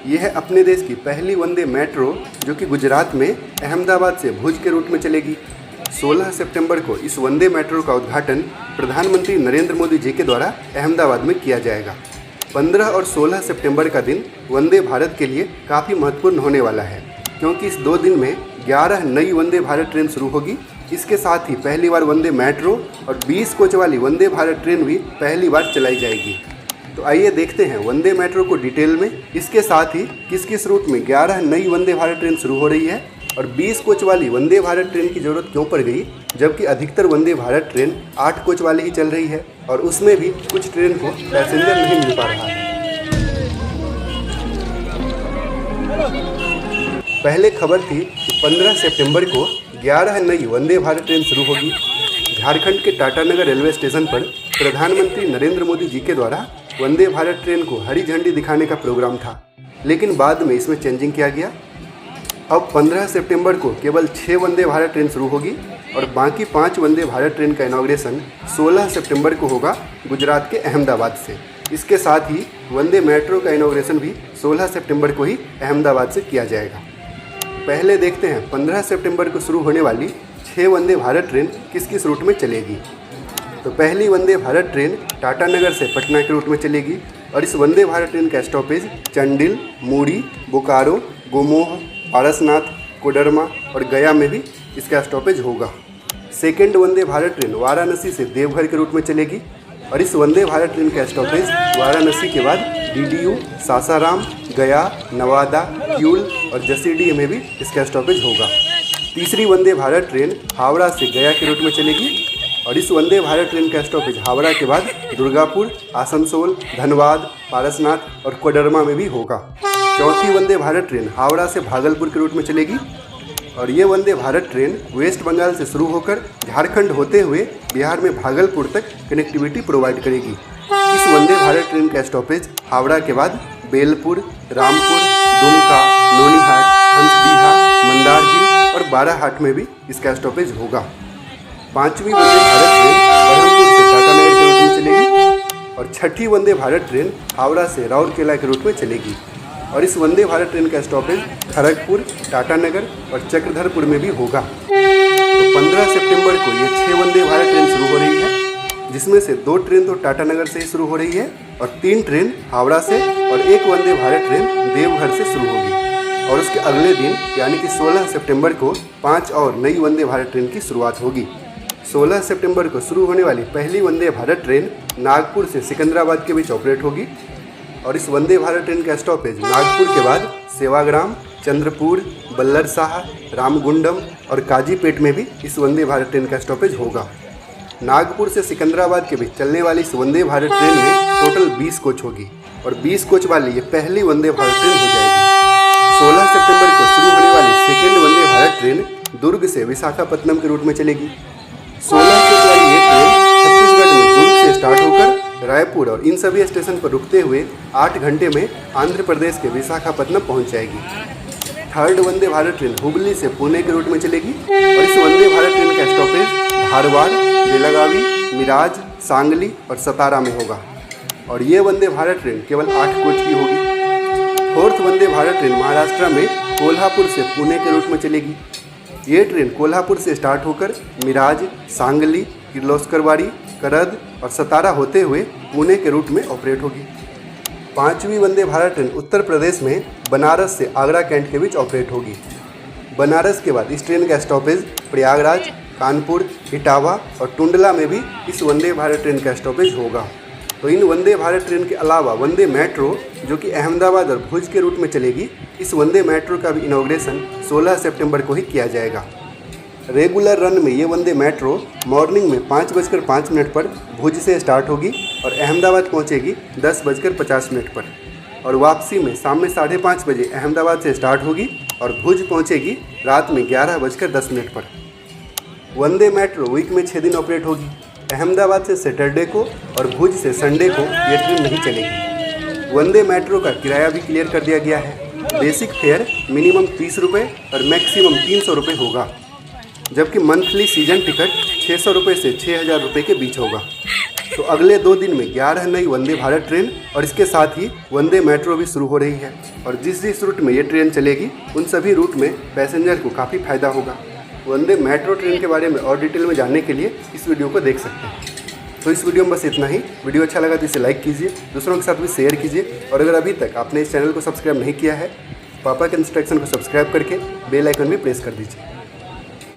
यह है अपने देश की पहली वंदे मेट्रो जो कि गुजरात में अहमदाबाद से भुज के रूट में चलेगी। 16 सितंबर को इस वंदे मेट्रो का उद्घाटन प्रधानमंत्री नरेंद्र मोदी जी के द्वारा अहमदाबाद में किया जाएगा। 15 और 16 सितंबर का दिन वंदे भारत के लिए काफ़ी महत्वपूर्ण होने वाला है, क्योंकि इस 2 दिन में 11 नई वंदे भारत ट्रेन शुरू होगी। इसके साथ ही पहली बार वंदे मेट्रो और 20 कोच वाली वंदे भारत ट्रेन भी पहली बार चलाई जाएगी। तो आइए देखते हैं वंदे मेट्रो को डिटेल में। इसके साथ ही किस किस रूट में 11 नई वंदे भारत ट्रेन शुरू हो रही है और 20 कोच वाली वंदे भारत ट्रेन की ज़रूरत क्यों पड़ गई, जबकि अधिकतर वंदे भारत ट्रेन 8 कोच वाली ही चल रही है और उसमें भी कुछ ट्रेन को पैसेंजर नहीं मिल पा रहा है। पहले खबर थी कि 15 सितंबर को 11 नई वंदे भारत ट्रेन शुरू होगी। झारखंड के टाटानगर रेलवे स्टेशन पर प्रधानमंत्री नरेंद्र मोदी जी के द्वारा वंदे भारत ट्रेन को हरी झंडी दिखाने का प्रोग्राम था, लेकिन बाद में इसमें चेंजिंग किया गया। अब 15 सितंबर को केवल 6 वंदे भारत ट्रेन शुरू होगी और बाकी 5 वंदे भारत ट्रेन का इनॉग्रेशन 16 सितंबर को होगा गुजरात के अहमदाबाद से। इसके साथ ही वंदे मेट्रो का इनॉग्रेशन भी 16 सितंबर को ही अहमदाबाद से किया जाएगा। पहले देखते हैं 15 सितंबर को शुरू होने वाली 6 वंदे भारत ट्रेन किस किस रूट में चलेगी। तो पहली वंदे भारत ट्रेन टाटानगर से पटना के रूट में चलेगी और इस वंदे भारत ट्रेन का स्टॉपेज चंडील, मूरी, बोकारो, गोमोह, पारसनाथ, कोडरमा और गया में भी इसका स्टॉपेज होगा। सेकेंड वंदे भारत ट्रेन वाराणसी से देवघर के रूट में चलेगी और इस वंदे भारत ट्रेन का स्टॉपेज वाराणसी के बाद डीडीयू, सासाराम, गया, नवादा, क्यूल और जसीडीह में भी इसका स्टॉपेज होगा। तीसरी वंदे भारत ट्रेन हावड़ा से गया के रूट में चलेगी और इस वंदे भारत ट्रेन का स्टॉपेज हावड़ा के बाद दुर्गापुर, आसनसोल, धनबाद, पारसनाथ और कोडरमा में भी होगा। चौथी वंदे भारत ट्रेन हावड़ा से भागलपुर के रूट में चलेगी और ये वंदे भारत ट्रेन वेस्ट बंगाल से शुरू होकर झारखंड होते हुए बिहार में भागलपुर तक कनेक्टिविटी प्रोवाइड करेगी। इस वंदे भारत ट्रेन का स्टॉपेज हावड़ा के बाद बेलपुर, रामपुर, दुमका, नोनीहाट, हंसडीहा, मंदारगिरी और बाराहाट में भी इसका स्टॉपेज होगा। पांचवी वंदे भारत ट्रेन बरहमपुर से टाटानगर के रूट में चलेगी और छठी वंदे भारत ट्रेन हावड़ा से राउरकेला के रूट में चलेगी और इस वंदे भारत ट्रेन का स्टॉपेज खड़गपुर, टाटानगर और चक्रधरपुर में भी होगा। तो 15 सितंबर को ये 6 वंदे भारत ट्रेन शुरू हो रही है, जिसमें से 2 ट्रेन तो टाटानगर से ही शुरू हो रही है और 3 ट्रेन हावड़ा से और 1 वंदे भारत ट्रेन देवघर से शुरू होगी। और उसके अगले दिन यानी कि 16 सितंबर को 5 और नई वंदे भारत ट्रेन की शुरुआत होगी। 16 सितंबर को शुरू होने वाली पहली वंदे भारत ट्रेन नागपुर से सिकंदराबाद के बीच ऑपरेट होगी और इस वंदे भारत ट्रेन का स्टॉपेज नागपुर के बाद सेवाग्राम, चंद्रपुर, बल्लरसाह, रामगुंडम और काजीपेट में भी इस वंदे भारत ट्रेन का स्टॉपेज होगा। नागपुर से सिकंदराबाद के बीच चलने वाली इस वंदे भारत ट्रेन में टोटल 20 कोच होगी और 20 कोच वाली ये पहली वंदे भारत ट्रेन हो जाएगी। 16 सितंबर को शुरू होने वाली सेकेंड वंदे भारत ट्रेन दुर्ग से विशाखापट्टनम के रूट में चलेगी। 16 कोच वाली ये ट्रेन छत्तीसगढ़ में दुर्ग से स्टार्ट होकर रायपुर और इन सभी स्टेशन पर रुकते हुए 8 घंटे में आंध्र प्रदेश के विशाखापट्टनम पहुंच जाएगी। थर्ड वंदे भारत ट्रेन हुबली से पुणे के रूट में चलेगी और इस वंदे भारत ट्रेन का स्टॉपेज धारवाड़, बेलागावी, मिराज, सांगली और सतारा में होगा और ये वंदे भारत ट्रेन केवल 8 कोच की होगी। फोर्थ वंदे भारत ट्रेन महाराष्ट्र में कोल्हापुर से पुणे के रूट में चलेगी। ये ट्रेन कोल्हापुर से स्टार्ट होकर मिराज, सांगली, किर्लोस्करवाड़ी, करद और सतारा होते हुए पुणे के रूट में ऑपरेट होगी। पांचवी वंदे भारत ट्रेन उत्तर प्रदेश में बनारस से आगरा कैंट के बीच ऑपरेट होगी। बनारस के बाद इस ट्रेन का स्टॉपेज प्रयागराज, कानपुर, इटावा और टुंडला में भी इस वंदे भारत ट्रेन का स्टॉपेज होगा। तो इन वंदे भारत ट्रेन के अलावा वंदे मेट्रो जो कि अहमदाबाद और भुज के रूट में चलेगी, इस वंदे मेट्रो का भी इनॉग्रेशन 16 सितंबर को ही किया जाएगा। रेगुलर रन में ये वंदे मेट्रो मॉर्निंग में 5:05 पर भुज से स्टार्ट होगी और अहमदाबाद पहुंचेगी 10:50 पर और वापसी में शाम में 5:30 बजे अहमदाबाद से स्टार्ट होगी और भुज पहुंचेगी रात में 11:10 पर। वंदे मेट्रो वीक में 6 दिन ऑपरेट होगी। अहमदाबाद से सैटरडे को और भुज से संडे को ये ट्रेन नहीं चलेगी। वंदे मेट्रो का किराया भी क्लियर कर दिया गया है। बेसिक फेयर मिनिमम 30 रुपये और मैक्सिमम 300 रुपये होगा, जबकि मंथली सीजन टिकट 600 रुपये से 6000 रुपये के बीच होगा। तो अगले 2 दिन में 11 नई वंदे भारत ट्रेन और इसके साथ ही वंदे मेट्रो भी शुरू हो रही है। और जिस रूट में ये ट्रेन चलेगी उन सभी रूट में पैसेंजर को काफ़ी फायदा होगा। वंदे मेट्रो ट्रेन के बारे में और डिटेल में जानने के लिए इस वीडियो को देख सकते हैं। तो इस वीडियो में बस इतना ही। वीडियो अच्छा लगा तो इसे लाइक कीजिए, दूसरों के साथ भी शेयर कीजिए। और अगर अभी तक आपने इस चैनल को सब्सक्राइब नहीं किया है, पापा के इंस्ट्रक्शन को सब्सक्राइब करके बेल आइकन भी प्रेस कर दीजिए।